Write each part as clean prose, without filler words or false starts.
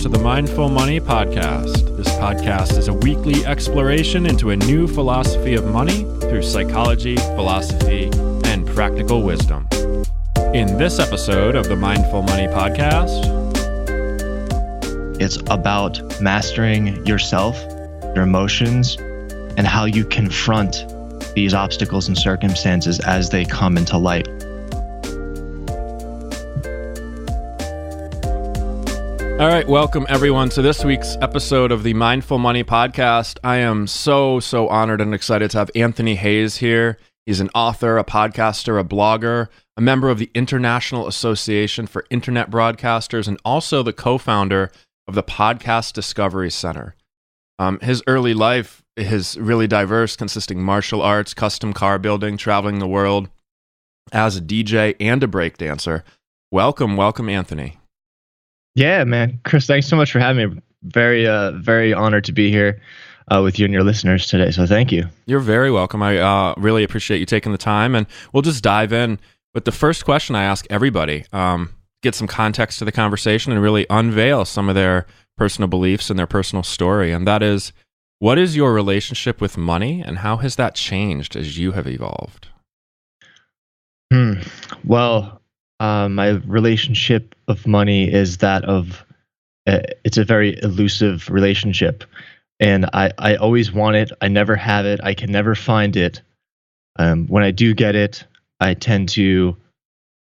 to the Mindful Money Podcast. This podcast is a weekly exploration into a new philosophy of money through psychology, philosophy, and practical wisdom. In this episode of the Mindful Money Podcast, it's about mastering yourself, your emotions, and how you confront these obstacles and circumstances as they come into light. All right, welcome everyone to this week's episode of the Mindful Money Podcast. I am so honored and excited to have Anthony Hayes here. He's an author, a podcaster, a blogger, a member of the International Association for Internet Broadcasters, and also the co-founder of the Podcast Discovery Center. His early life is really diverse, consisting martial arts, custom car building, traveling the world as a DJ and a breakdancer. Welcome, Anthony. Yeah, man. Chris, thanks so much for having me. Very honored to be here with you and your listeners today. So thank you. You're very welcome. I really appreciate you taking the time. And we'll just dive in with the first question I ask everybody. Get some context to the conversation and really unveil some of their personal beliefs and their personal story. And that is, what is your relationship with money and how has that changed as you have evolved? Well, my relationship of money is that of, it's a very elusive relationship. And I always want it. I never have it. I can never find it. When I do get it, I tend to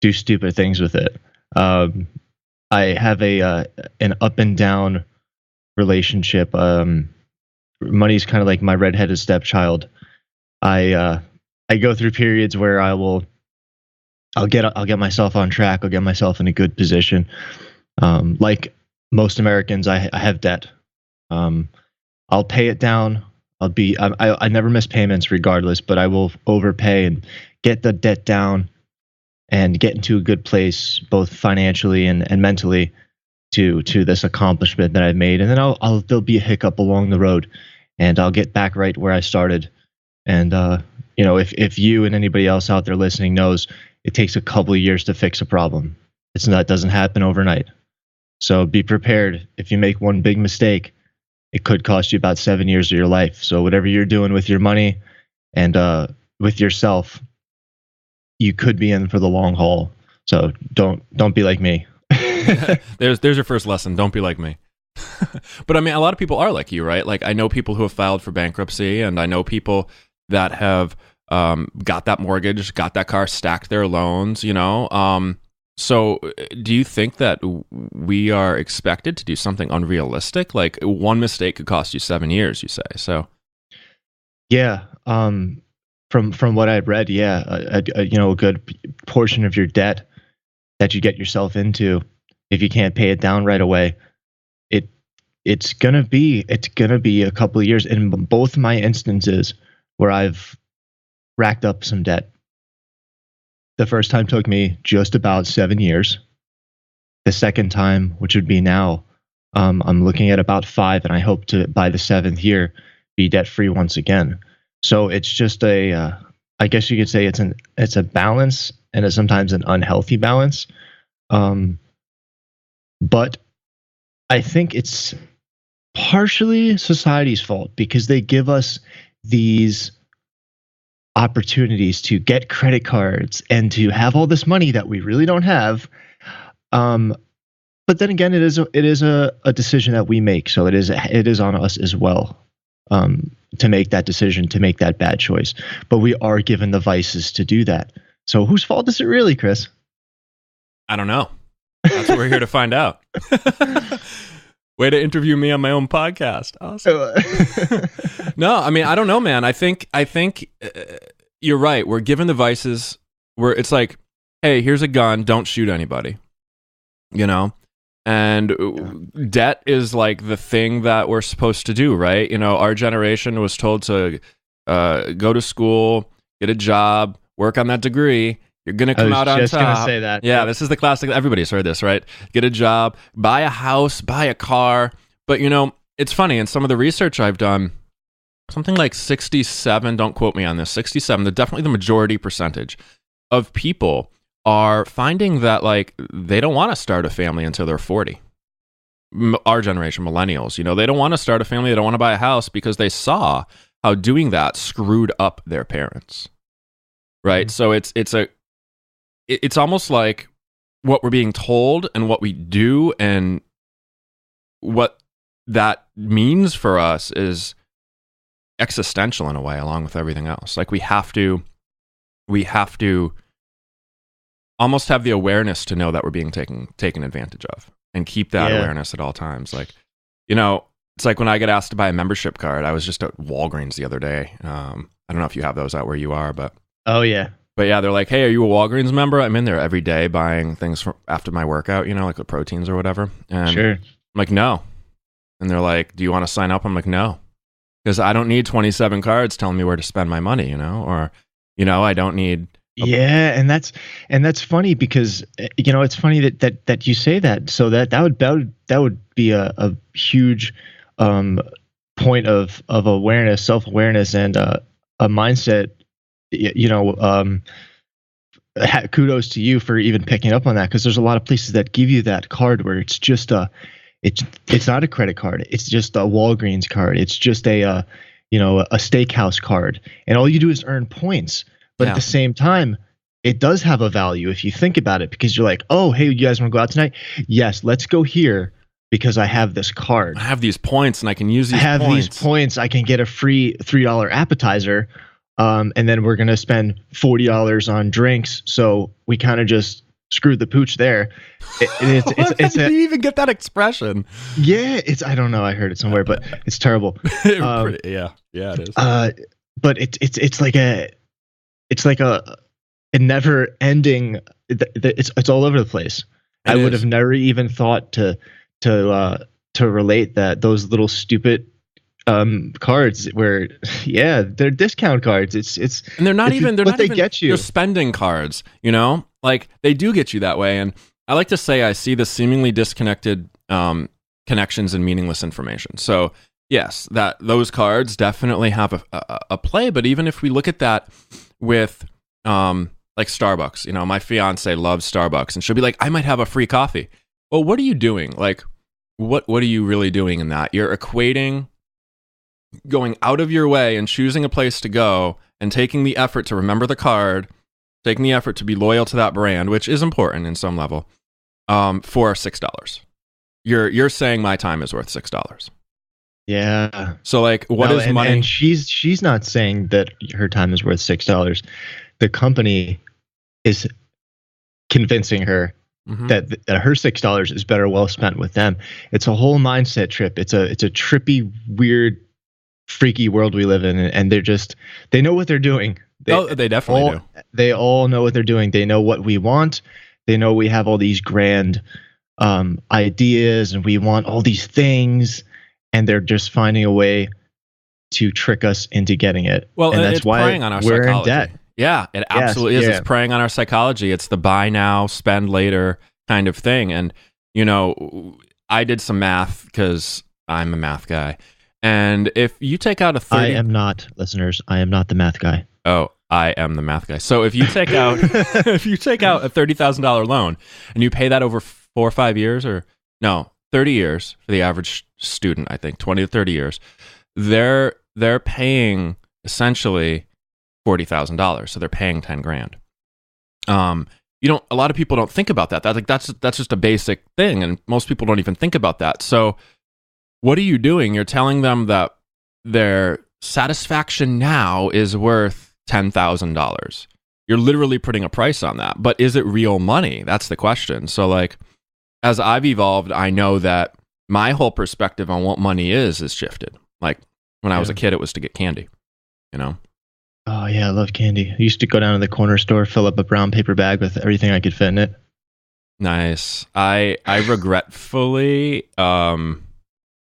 do stupid things with it. I have an up and down relationship. Money's kind of like my redheaded stepchild. I go through periods where I'll get myself on track. I'll get myself in a good position. Like most Americans, I have debt. I'll pay it down. I never miss payments regardless, but I will overpay and get the debt down and get into a good place, both financially and mentally, to this accomplishment that I've made. And then there'll be a hiccup along the road, and I'll get back right where I started. And if you and anybody else out there listening knows, it takes a couple of years to fix a problem. It doesn't happen overnight. So be prepared. If you make one big mistake, it could cost you about 7 years of your life. So whatever you're doing with your money and with yourself, you could be in for the long haul. So don't be like me. There's your first lesson. Don't be like me. But I mean, a lot of people are like you, right? Like I know people who have filed for bankruptcy, and I know people that have got that mortgage, got that car, stacked their loans, So do you think that we are expected to do something unrealistic? Like one mistake could cost you 7 years, you say. So yeah, from what I've read, a good portion of your debt that you get yourself into, if you can't pay it down right away, it's gonna be a couple of years. In both my instances where I've racked up some debt, the first time took me just about 7 years. The second time, which would be now, I'm looking at about 5, and I hope to, by the 7th year, be debt-free once again. So it's just I guess you could say it's a balance, and it's sometimes an unhealthy balance. But I think it's partially society's fault, because they give us these opportunities to get credit cards and to have all this money that we really don't have. But then again, it is a decision that we make. So it is on us as well to make that decision, to make that bad choice. But we are given the vices to do that. So whose fault is it really, Chris? I don't know. That's what we're here to find out. Way to interview me on my own podcast. Awesome. No, I mean, I don't know, man. I think you're right. We're given the vices where it's like, hey, here's a gun. Don't shoot anybody. And debt is like the thing that we're supposed to do, right? Our generation was told to go to school, get a job, work on that degree. You're going to come out on top. I was just going to say that. Yeah, this is the classic. Everybody's heard this, right? Get a job, buy a house, buy a car. But, it's funny. In some of the research I've done, something like 67, don't quote me on this, 67, definitely the majority percentage of people are finding that, like, they don't want to start a family until they're 40. our generation, millennials, they don't want to start a family, they don't want to buy a house because they saw how doing that screwed up their parents, right? Mm-hmm. So it's almost like what we're being told and what we do and what that means for us is existential in a way, along with everything else. Like we have to almost have the awareness to know that we're being taken advantage of and keep that awareness at all times. Like, it's like when I get asked to buy a membership card. I was just at Walgreens the other day. I don't know if you have those out where you are, but oh yeah. But yeah, they're like, hey, are you a Walgreens member? I'm in there every day buying things after my workout, like the proteins or whatever. And sure. I'm like, no. And they're like, do you want to sign up? I'm like, no. Because I don't need 27 cards telling me where to spend my money, or, I don't need. Yeah, and that's funny because it's funny that you say that. So that would be a huge point of awareness, self-awareness, and a mindset. Kudos to you for even picking up on that, because there's a lot of places that give you that card where it's just it's not a credit card. It's just a Walgreens card. It's just a steakhouse card, and all you do is earn points. But at the same time, it does have a value if you think about it, because you're like, oh, hey, you guys want to go out tonight? Yes, let's go here because I have this card. I have these points and I can use these points. I have these points. I can get a free $3 appetizer, and then we're going to spend $40 on drinks. So we kind of just screwed the pooch there. Did you even get that expression? Yeah, I don't know. I heard it somewhere, but it's terrible. Yeah, it is. But it's like a never ending. It's all over the place. I would have never even thought to relate that those little stupid cards where they're discount cards. And they're not even get you. They're spending cards. Like they do get you that way. And I like to say I see the seemingly disconnected connections and meaningless information. So yes, that those cards definitely have a play. But even if we look at that with like Starbucks, my fiance loves Starbucks, and she'll be like, I might have a free coffee. Well, what are you doing? Like, what are you really doing in that? You're equating going out of your way and choosing a place to go and taking the effort to remember the card, taking the effort to be loyal to that brand, which is important in some level, for $6. You're saying my time is worth $6. Yeah. So like, what is money? And she's not saying that her time is worth $6. The company is convincing her that her $6 is better well spent with them. It's a whole mindset trip. It's a trippy, weird, freaky world we live in, and they know what they're doing. They definitely do. They all know what they're doing. They know what we want. They know we have all these grand ideas, and we want all these things, and they're just finding a way to trick us into getting it. Well, and that's it's why preying on our we're psychology. in debt. Yeah, it absolutely is. It's preying on our psychology. It's the buy now, spend later kind of thing. And, I did some math because I'm a math guy. And if you take out a I am not, listeners. I am not the math guy. Oh, I am the math guy. So if you take out a $30,000 loan and you pay that over 4 or 5 years, 30 years for the average student, I think 20 to 30 years, they're paying essentially $40,000. So they're paying $10,000. A lot of people don't think about that. That's just a basic thing, and most people don't even think about that. So what are you doing? You're telling them that their satisfaction now is worth $10,000. You're literally putting a price on that. But is it real money? That's the question. So like, as I've evolved, I know that my whole perspective on what money is shifted. Like when I was a kid, it was to get candy, Oh yeah, I love candy. I used to go down to the corner store, fill up a brown paper bag with everything I could fit in it. Nice. I regretfully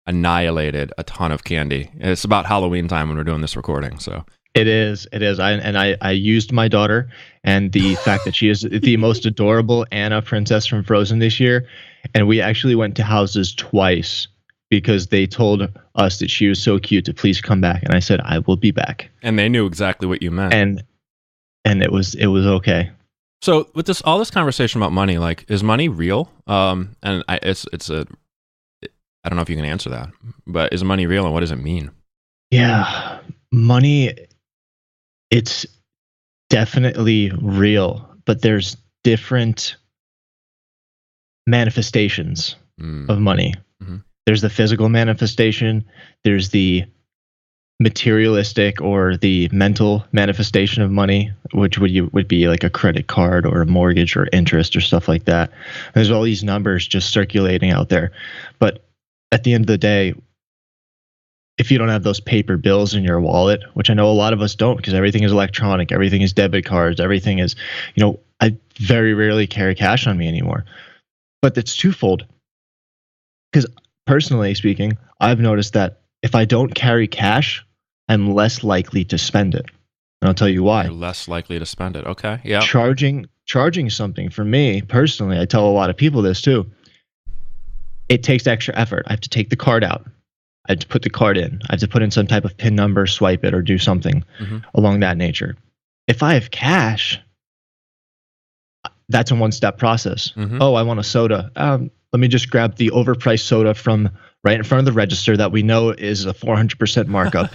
annihilated a ton of candy. It's about Halloween time when we're doing this recording, so It is. I used my daughter and the fact that she is the most adorable Anna princess from Frozen this year, and we actually went to houses twice because they told us that she was so cute to please come back, and I said I will be back. And they knew exactly what you meant. And it was okay. So with all this conversation about money, like, is money real? And I don't know if you can answer that, but is money real and what does it mean? Yeah, money, it's definitely real, but there's different manifestations of money. Mm-hmm. There's the physical manifestation, there's the materialistic or the mental manifestation of money, which would be like a credit card or a mortgage or interest or stuff like that. There's all these numbers just circulating out there. But at the end of the day, if you don't have those paper bills in your wallet, which I know a lot of us don't because everything is electronic, everything is debit cards, everything is, I very rarely carry cash on me anymore. But it's twofold. Because personally speaking, I've noticed that if I don't carry cash, I'm less likely to spend it. And I'll tell you why. You're less likely to spend it. Okay. Yeah. Charging something, for me personally, I tell a lot of people this too. It takes extra effort. I have to take the card out. I have to put the card in. I have to put in some type of PIN number, swipe it, or do something along that nature. If I have cash, that's a one-step process. Oh, I want a soda. Let me just grab the overpriced soda from right in front of the register that we know is a 400% markup.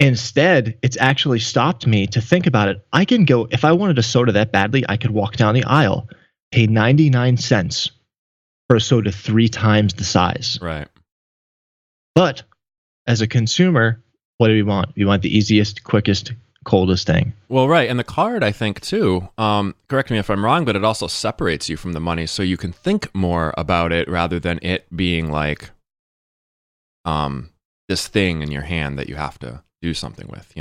Instead, it's actually stopped me to think about it. I can go, if I wanted a soda that badly, I could walk down the aisle, pay 99 cents for a soda 3 times the size. Right. But as a consumer, what do we want? We want the easiest, quickest, coldest thing. Well, right. And the card, I think, too, correct me if I'm wrong, but it also separates you from the money so you can think more about it rather than it being like this thing in your hand that you have to do something with,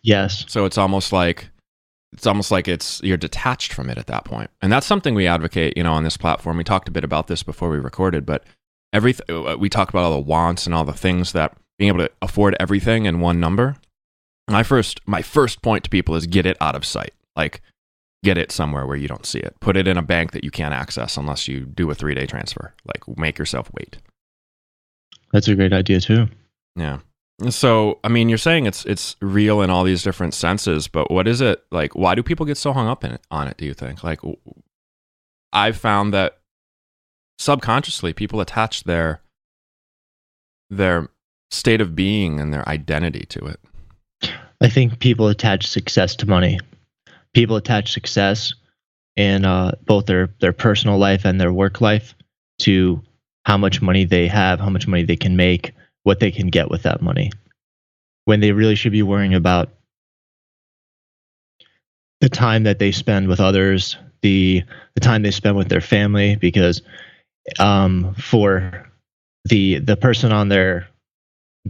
Yes. So it's almost like you're detached from it at that point. And that's something we advocate, on this platform. We talked a bit about this before we recorded, but we talked about all the wants and all the things that being able to afford everything in one number. My first point to people is get it out of sight. Like, get it somewhere where you don't see it. Put it in a bank that you can't access unless you do a 3-day transfer. Like, make yourself wait. That's a great idea too. Yeah. So, I mean, you're saying it's real in all these different senses, but what is it like? Why do people get so hung up on it? Do you think? Like, I've found that subconsciously people attach their state of being and their identity to it. I think people attach success to money. People attach success in both their personal life and their work life to how much money they have, how much money they can make, what they can get with that money. When they really should be worrying about the time that they spend with others, the time they spend with their family, because for the person on their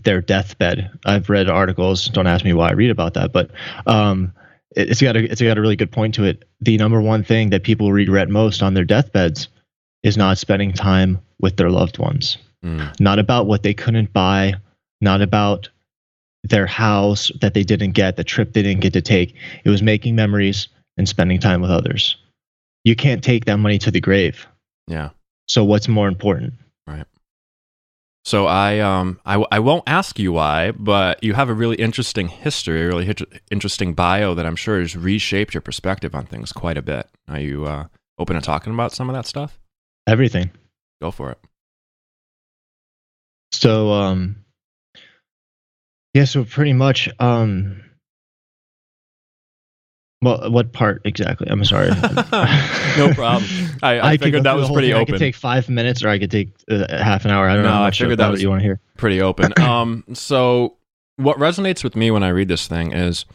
deathbed, I've read articles, don't ask me why I read about that, but it's got a really good point to it. The number one thing that people regret most on their deathbeds is not spending time with their loved ones. Not about what they couldn't buy, not about their house that they didn't get, the trip they didn't get to take. It was making memories and spending time with others. You can't take that money to the grave. Yeah. So what's more important? Right. So I won't ask you why, but you have a really interesting history, a really interesting bio that I'm sure has reshaped your perspective on things quite a bit. Are you open to talking about some of that stuff? Everything. Go for it. So yeah, so pretty much well, what part exactly? I'm sorry. No problem. I figured that was pretty open. I could take 5 minutes or I could take half an hour. I don't know. I figured that was what you want to hear. Pretty open. So what resonates with me when I read this thing is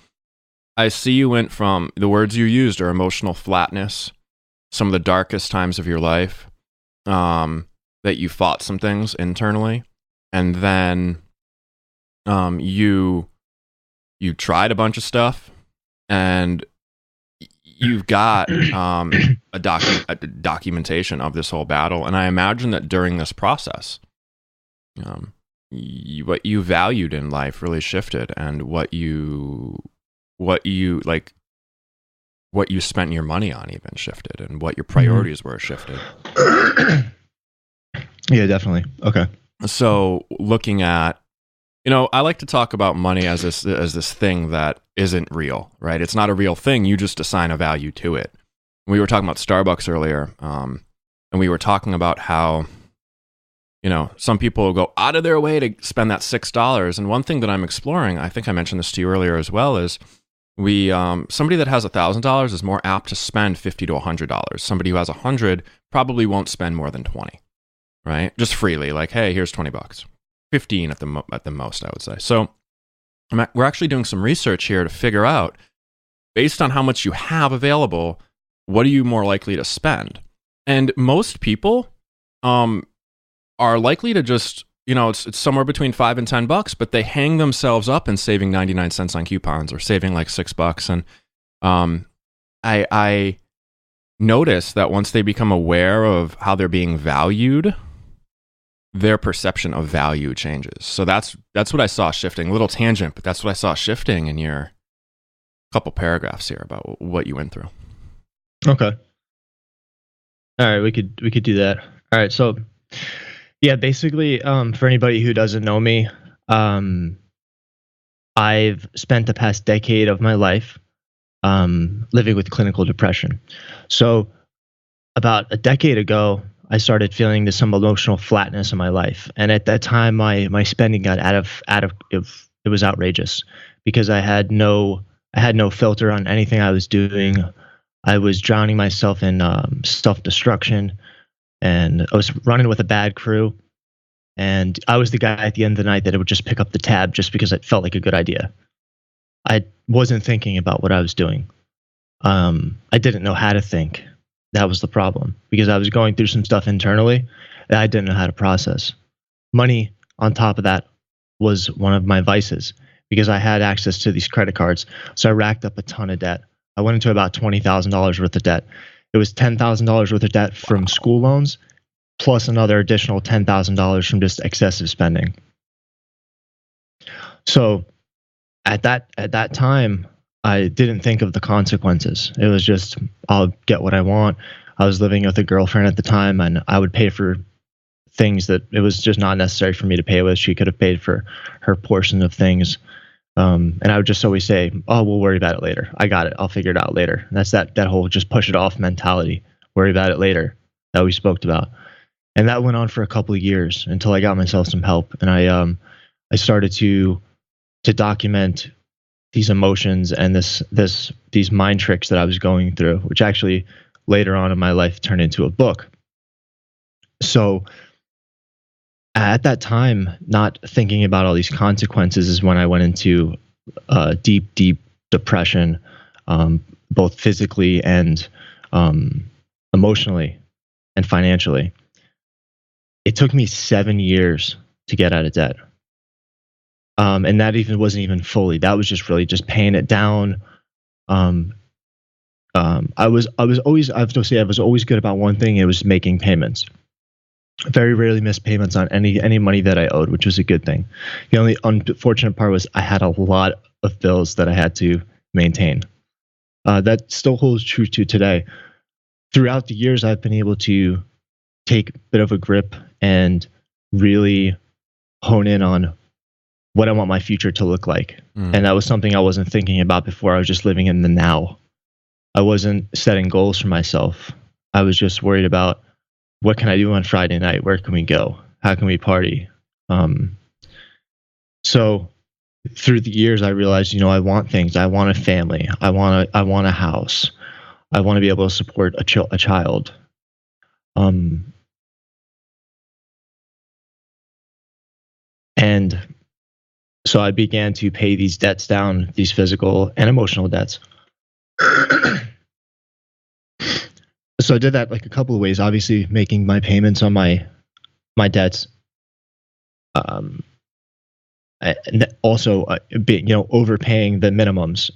I see you went from, the words you used are emotional flatness, some of the darkest times of your life, that you fought some things internally, and then you tried a bunch of stuff, and you've got a documentation of this whole battle. And I imagine that during this process, what you valued in life really shifted, and what you spent your money on even shifted, and what your priorities were shifted. Yeah, definitely. Okay. So looking at, I like to talk about money as this thing that isn't real, right? It's not a real thing. You just assign a value to it. We were talking about Starbucks earlier, and we were talking about how some people will go out of their way to spend that $6. And one thing that I'm exploring, I think I mentioned this to you earlier as well, is somebody that has $1,000 is more apt to spend $50 to $100. Somebody who has 100 probably won't spend more than 20, right? Just freely, like, hey, here's $20, 15 at the most, I would say. So we're actually doing some research here to figure out, based on how much you have available, what are you more likely to spend? And most people are likely to just, it's somewhere between $5 and $10, but they hang themselves up in saving 99 cents on coupons or saving like $6. And I notice that once they become aware of how they're being valued, their perception of value changes. So that's what I saw shifting. A little tangent, but that's what I saw shifting in your couple paragraphs here about what you went through. Okay. All right, we could do that. All right, so yeah, basically, for anybody who doesn't know me, I've spent the past decade of my life living with clinical depression. So about a decade ago, I started feeling some emotional flatness in my life, and at that time, my spending got out of it was outrageous because I had no filter on anything I was doing. I was drowning myself in self-destruction, and I was running with a bad crew, and I was the guy at the end of the night that would just pick up the tab just because it felt like a good idea. I wasn't thinking about what I was doing. I didn't know how to think. That was the problem, because I was going through some stuff internally that I didn't know how to process. Money, on top of that, was one of my vices because I had access to these credit cards. So I racked up a ton of debt. I went into about $20,000 worth of debt. It was $10,000 worth of debt from school loans, plus another additional $10,000 from just excessive spending. So at that time, I didn't think of the consequences. It was just, I'll get what I want. I was living with a girlfriend at the time, and I would pay for things that it was just not necessary for me to pay with. She could have paid for her portion of things. And I would just always say, oh, we'll worry about it later. I got it. I'll figure it out later. And that's that whole just push it off mentality. Worry about it later that we spoke about. And that went on for a couple of years until I got myself some help. And I started to document these emotions and these mind tricks that I was going through, which actually later on in my life turned into a book. So at that time, not thinking about all these consequences is when I went into deep depression, both physically and emotionally and financially. It took me 7 years to get out of debt. And that wasn't even fully. That was just really just paying it down. I was always, I have to say, I was always good about one thing. It was making payments. Very rarely missed payments on any money that I owed, which was a good thing. The only unfortunate part was I had a lot of bills that I had to maintain. That still holds true to today. Throughout the years, I've been able to take a bit of a grip and really hone in on what I want my future to look like. And that was something I wasn't thinking about before. I was just living in the now. I wasn't setting goals for myself. I was just worried about, what can I do on Friday night? Where can we go? How can we party? So through the years, I realized, I want things. I want a family. I want a house. I want to be able to support a child. And so I began to pay these debts down, these physical and emotional debts. So I did that like a couple of ways. Obviously, making my payments on my debts, and also overpaying the minimums.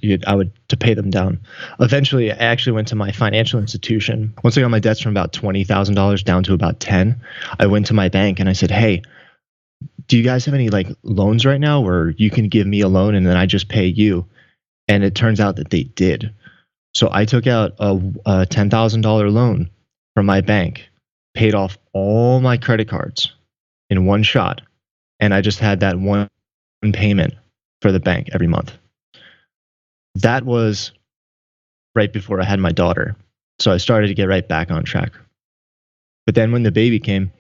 To pay them down. Eventually, I actually went to my financial institution. Once I got my debts from about $20,000 down to about 10, I went to my bank and I said, "Hey, do you guys have any like loans right now where you can give me a loan and then I just pay you?" And it turns out that they did. So I took out a $10,000 loan from my bank, paid off all my credit cards in one shot, and I just had that one payment for the bank every month. That was right before I had my daughter. So I started to get right back on track. But then when the baby came,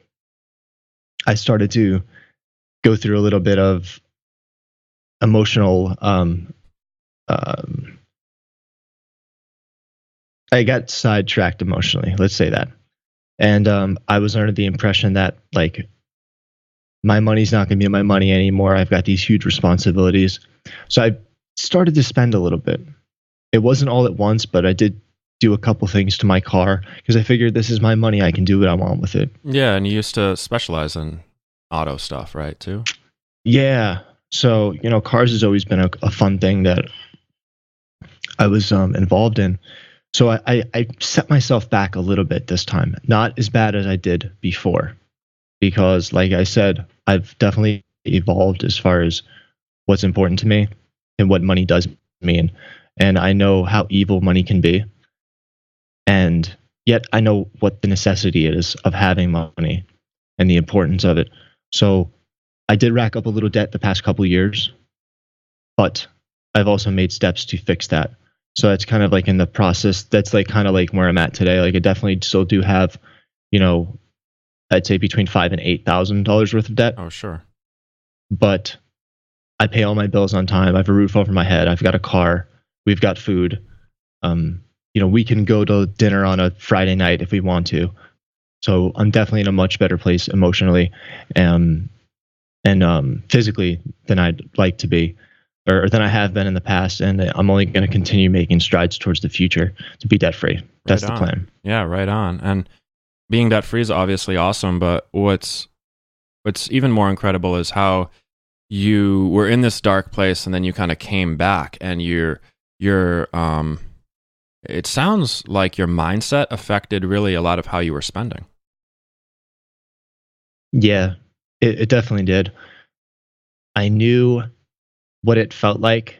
I started to go through a little bit of emotional. Um, I got sidetracked emotionally. Let's say that, and I was under the impression that like my money's not going to be my money anymore. I've got these huge responsibilities, so I started to spend a little bit. It wasn't all at once, but I did do a couple things to my car because I figured this is my money. I can do what I want with it. Yeah, and you used to specialize in auto stuff, right, too? Yeah. So, cars has always been a fun thing that I was involved in. So I set myself back a little bit this time, not as bad as I did before, because like I said, I've definitely evolved as far as what's important to me and what money does mean. And I know how evil money can be. And yet I know what the necessity is of having money and the importance of it. So I did rack up a little debt the past couple of years, but I've also made steps to fix that. So that's kind of like in the process. That's like kind of like where I'm at today. Like I definitely still do have, I'd say between $5,000 and $8,000 worth of debt. Oh, sure. But I pay all my bills on time. I have a roof over my head. I've got a car. We've got food. We can go to dinner on a Friday night if we want to. So I'm definitely in a much better place emotionally, and physically than I'd like to be, or than I have been in the past. And I'm only going to continue making strides towards the future to be debt free. That's the plan. Yeah, right on. And being debt free is obviously awesome, but what's even more incredible is how you were in this dark place and then you kind of came back, and it sounds like your mindset affected really a lot of how you were spending. Yeah, it definitely did. I knew what it felt like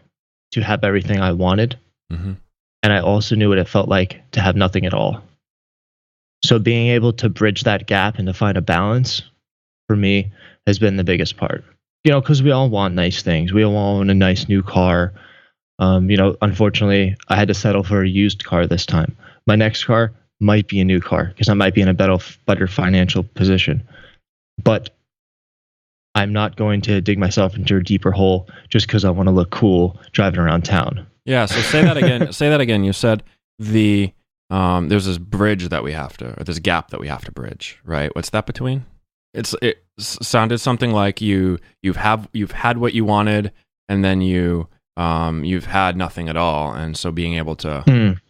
to have everything I wanted. Mm-hmm. And I also knew what it felt like to have nothing at all. So being able to bridge that gap and to find a balance for me has been the biggest part. Because we all want nice things. We all want a nice new car. Unfortunately, I had to settle for a used car this time. My next car might be a new car because I might be in a better financial position. But I'm not going to dig myself into a deeper hole just because I want to look cool driving around town. Yeah. So say that again. Say that again. You said there's this bridge that we have to, or this gap that we have to bridge, right? What's that between? It sounded something like you've had what you wanted, and then you've had nothing at all, and so being able to.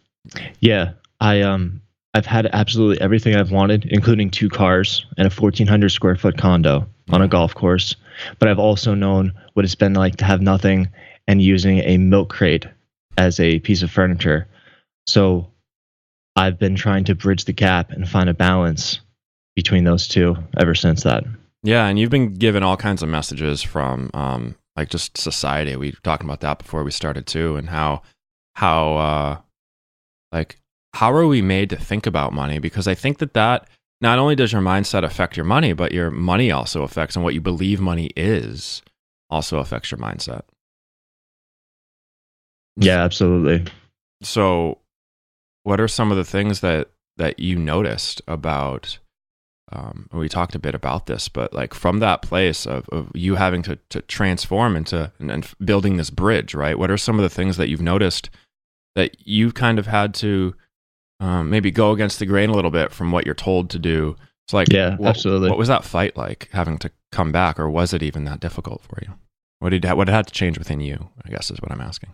Yeah, I've had absolutely everything I've wanted, including 2 cars and a 1,400 square foot condo on a golf course. But I've also known what it's been like to have nothing and using a milk crate as a piece of furniture. So I've been trying to bridge the gap and find a balance between those two ever since that. Yeah, and you've been given all kinds of messages from like just society. We talked about that before we started too, and how are we made to think about money? Because I think that not only does your mindset affect your money, but your money also affects, and what you believe money is also affects your mindset. Yeah, absolutely. So what are some of the things that you noticed about, we talked a bit about this, but like from that place of you having to transform into and building this bridge, right? What are some of the things that you've noticed that you've kind of had to maybe go against the grain a little bit from what you're told to do? It's like, yeah, absolutely. What was that fight like, having to come back, or was it even that difficult for you? What had to change within you, I guess is what I'm asking.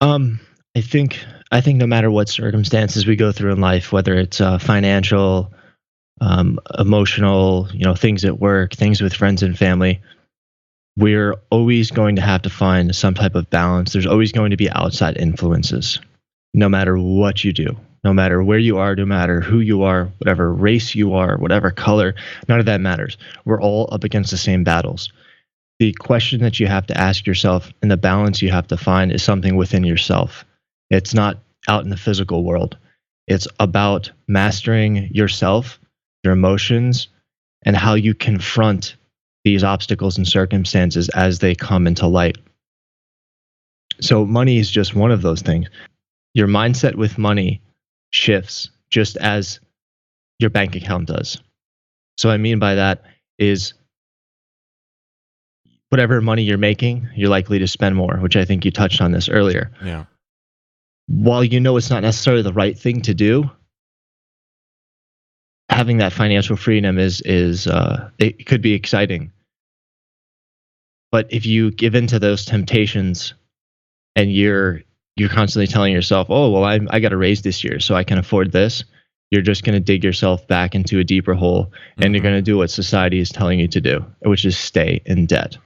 I think no matter what circumstances we go through in life, whether it's financial, emotional, things at work, things with friends and family, we're always going to have to find some type of balance. There's always going to be outside influences, no matter what you do, no matter where you are, no matter who you are, whatever race you are, whatever color, none of that matters. We're all up against the same battles. The question that you have to ask yourself and the balance you have to find is something within yourself. It's not out in the physical world. It's about mastering yourself, your emotions, and how you confront these obstacles and circumstances as they come into light. So money is just one of those things. Your mindset with money shifts just as your bank account does. So I mean by that, is whatever money you're making, you're likely to spend more, which I think you touched on this earlier. Yeah. While you know it's not necessarily the right thing to do, having that financial freedom is it could be exciting. But if you give in to those temptations and you're constantly telling yourself, oh, well, I got a raise this year, so I can afford this, you're just going to dig yourself back into a deeper hole, and you're going to do what society is telling you to do, which is stay in debt.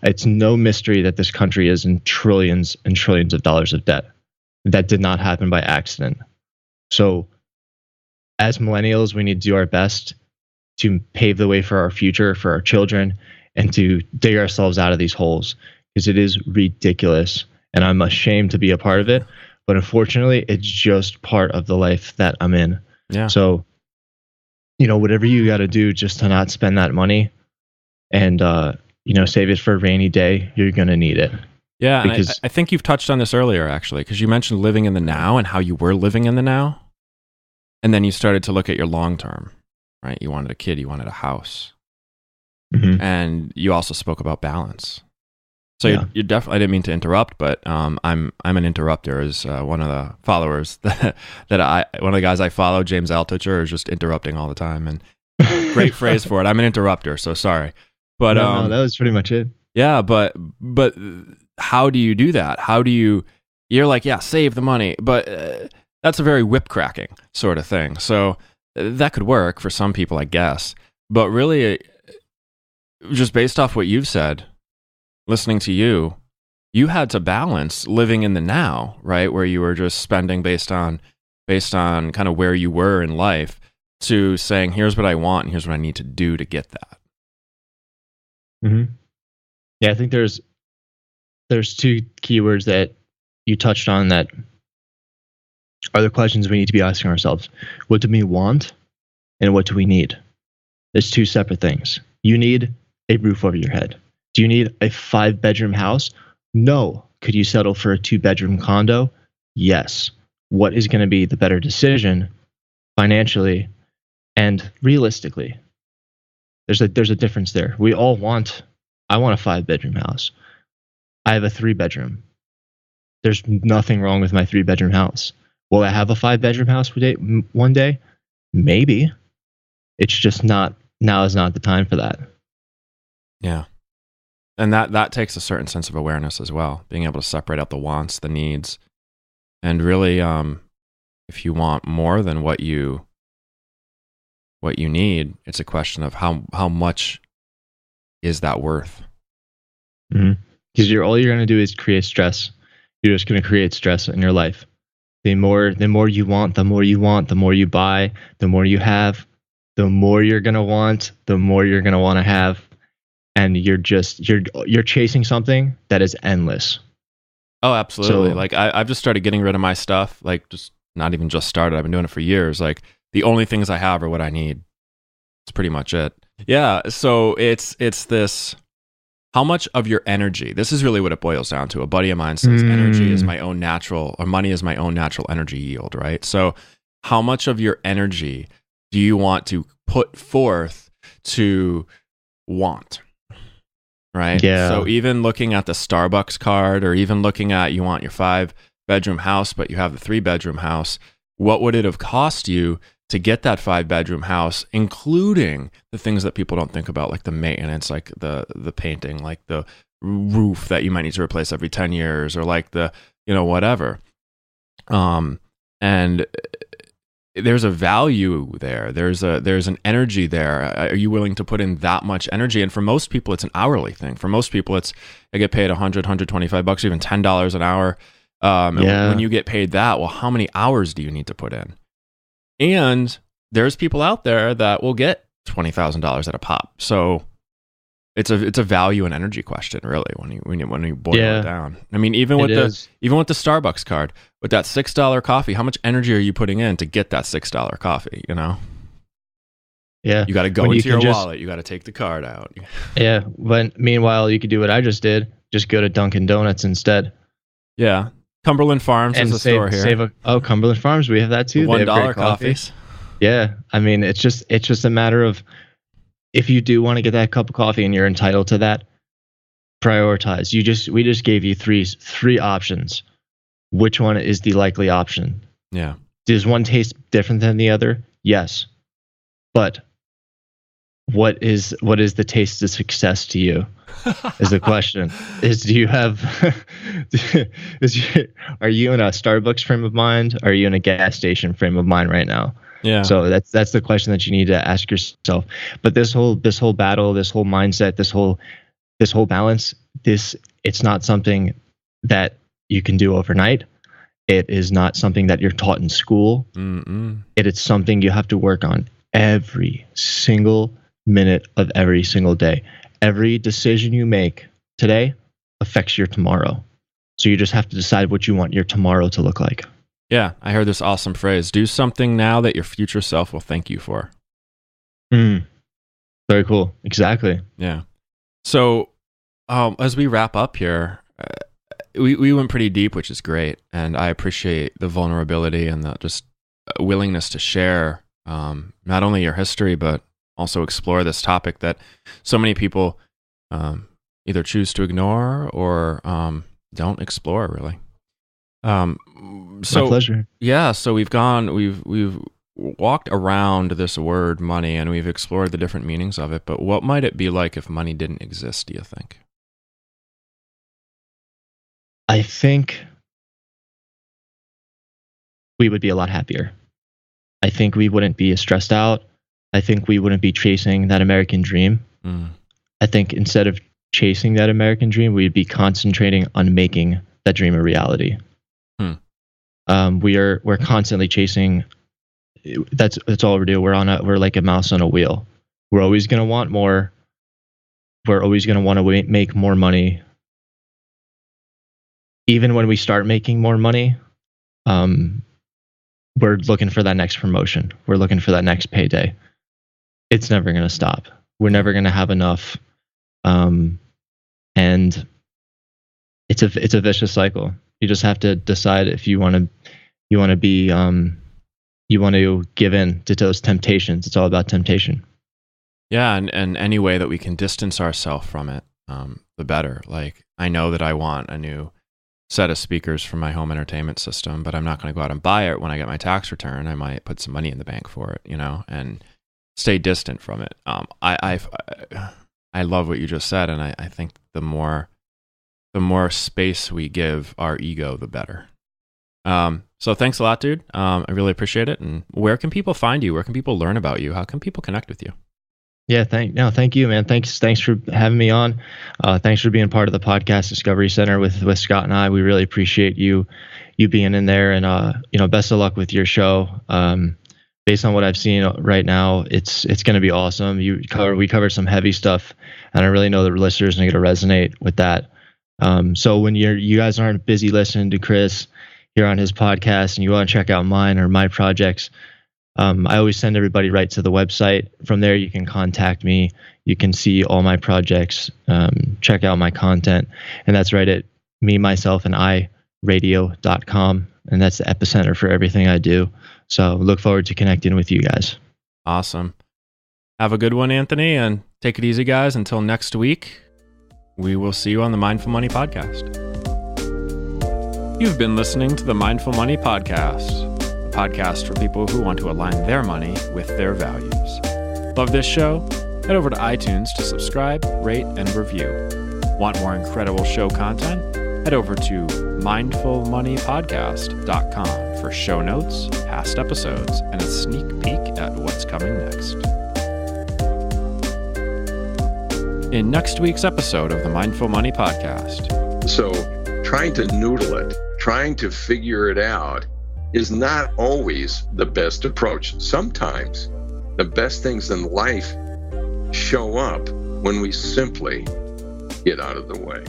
It's no mystery that this country is in trillions and trillions of dollars of debt. That did not happen by accident. So as millennials, we need to do our best to pave the way for our future, for our children, and to dig ourselves out of these holes, because it is ridiculous, and I'm ashamed to be a part of it. But unfortunately, it's just part of the life that I'm in. Yeah. So, whatever you got to do just to not spend that money and, save it for a rainy day, you're going to need it. Yeah, because and I think you've touched on this earlier, actually, because you mentioned living in the now and how you were living in the now. And then you started to look at your long term, right? You wanted a kid, you wanted a house. Mm-hmm. And you also spoke about balance. So you're definitely, I didn't mean to interrupt, but I'm an interrupter, as one of the followers one of the guys I follow, James Altucher, is just interrupting all the time. And great phrase for it. I'm an interrupter, so sorry. But no, that was pretty much it. Yeah, but how do you do that? You're like, yeah, save the money, but that's a very whip cracking sort of thing. So that could work for some people, I guess. But really, just based off what you've said, listening to you, you had to balance living in the now, right? Where you were just spending based on kind of where you were in life, to saying, here's what I want and here's what I need to do to get that. Mm-hmm. Yeah, I think there's two keywords that you touched on that are the questions we need to be asking ourselves. What do we want and what do we need? There's two separate things. You need a roof over your head. Do you need a 5-bedroom house? No. Could you settle for a 2-bedroom condo? Yes. What is going to be the better decision financially and realistically? There's a difference there. I want a 5-bedroom house. I have a 3-bedroom. There's nothing wrong with my 3-bedroom house. Will I have a 5-bedroom house one day? Maybe. It's just now is not the time for that. Yeah. And that takes a certain sense of awareness as well, being able to separate out the wants, the needs, and really, if you want more than what you need, it's a question of how much is that worth? Mm-hmm. Because all you're going to do is create stress. You're just going to create stress in your life. The more you want, the more you buy, the more you have, the more you're going to want, the more you're going to want to have. And you're chasing something that is endless. Oh, absolutely. So, like I've just started getting rid of my stuff. Like, just not even just started. I've been doing it for years. Like, the only things I have are what I need. That's pretty much it. Yeah. So it's this. How much of your energy? This is really what it boils down to. A buddy of mine says energy is my own natural, or money is my own natural energy yield. Right. So, how much of your energy do you want to put forth to want? Right. Yeah. So even looking at the Starbucks card, or even looking at, you want your 5-bedroom house, but you have the 3-bedroom house. What would it have cost you to get that 5-bedroom house, including the things that people don't think about, like the maintenance, like the painting, like the roof that you might need to replace every 10 years, or like the, whatever. And there's a value there. There's an energy there. Are you willing to put in that much energy? And for most people, it's an hourly thing. For most people, I get paid $100, $125, even $10 an hour. And when you get paid that, well, how many hours do you need to put in? And there's people out there that will get $20,000 at a pop. So it's a value and energy question, really, when you boil it down. I mean, even with the Starbucks card, with that $6 coffee, how much energy are you putting in to get that $6 coffee? Yeah, you got to go into your wallet. You got to take the card out. Yeah, but meanwhile, you could do what I just did. Just go to Dunkin' Donuts instead. Yeah, Cumberland Farms is a store here. Cumberland Farms, we have that too. $1 coffees. Yeah, I mean, it's just a matter of if you do want to get that cup of coffee and you're entitled to that, prioritize. We just gave you three options. Which one is the likely option? Yeah. Does one taste different than the other? Yes. But what is the taste of success to you? Is the question. Are you in a Starbucks frame of mind? Or are you in a gas station frame of mind right now? Yeah. So that's the question that you need to ask yourself. But this whole battle, this whole mindset, this whole balance, it's not something that you can do overnight. It is not something that you're taught in school. It is something you have to work on every single minute of every single day. Every decision you make today affects your tomorrow. So you just have to decide what you want your tomorrow to look like. Yeah, I heard this awesome phrase: do something now that your future self will thank you for. Very cool. Exactly. Yeah. So as we wrap up here, we went pretty deep, which is great. And I appreciate the vulnerability and the just willingness to share not only your history, but also explore this topic that so many people either choose to ignore or don't explore, really. My pleasure. Yeah, so we've walked around this word money and we've explored the different meanings of it, but what might it be like if money didn't exist, do you think? I think we would be a lot happier. I think we wouldn't be as stressed out. I think we wouldn't be chasing that American dream. I think instead of chasing that American dream, we'd be concentrating on making that dream a reality. We're constantly chasing. That's all we're doing. We're like a mouse on a wheel. We're always going to want more. We're always going to want to make more money. Even when we start making more money, we're looking for that next promotion. We're looking for that next payday. It's never going to stop. We're never going to have enough. And it's a vicious cycle. You just have to decide if you want to give in to those temptations. It's all about temptation. Yeah, and any way that we can distance ourselves from it, the better. Like, I know that I want a new set of speakers for my home entertainment system, but I'm not going to go out and buy it when I get my tax return. I might put some money in the bank for it, and stay distant from it. I love what you just said, and I think the more space we give our ego, the better. So thanks a lot, dude. I really appreciate it. And where can people find you? Where can people learn about you? How can people connect with you? Yeah, thank you, man. Thanks for having me on. Thanks for being part of the podcast Discovery Center with Scott and I. We really appreciate you being in there, and best of luck with your show. Based on what I've seen right now, it's going to be awesome. We covered some heavy stuff, and I really know the listeners are going to resonate with that. So when you guys aren't busy listening to Chris here on his podcast, and you want to check out mine or my projects, I always send everybody right to the website. From there, you can contact me. You can see all my projects, check out my content, and that's right at memyselfandiradio.com, and that's the epicenter for everything I do. So look forward to connecting with you guys. Awesome. Have a good one, Anthony, and take it easy, guys. Until next week, we will see you on the Mindful Money Podcast. You've been listening to the Mindful Money Podcast, a podcast for people who want to align their money with their values. Love this show? Head over to iTunes to subscribe, rate, and review. Want more incredible show content? Head over to mindfulmoneypodcast.com for show notes, past episodes, and a sneak peek at what's coming next. In next week's episode of the Mindful Money Podcast. So trying to noodle it, trying to figure it out is not always the best approach. Sometimes the best things in life show up when we simply get out of the way.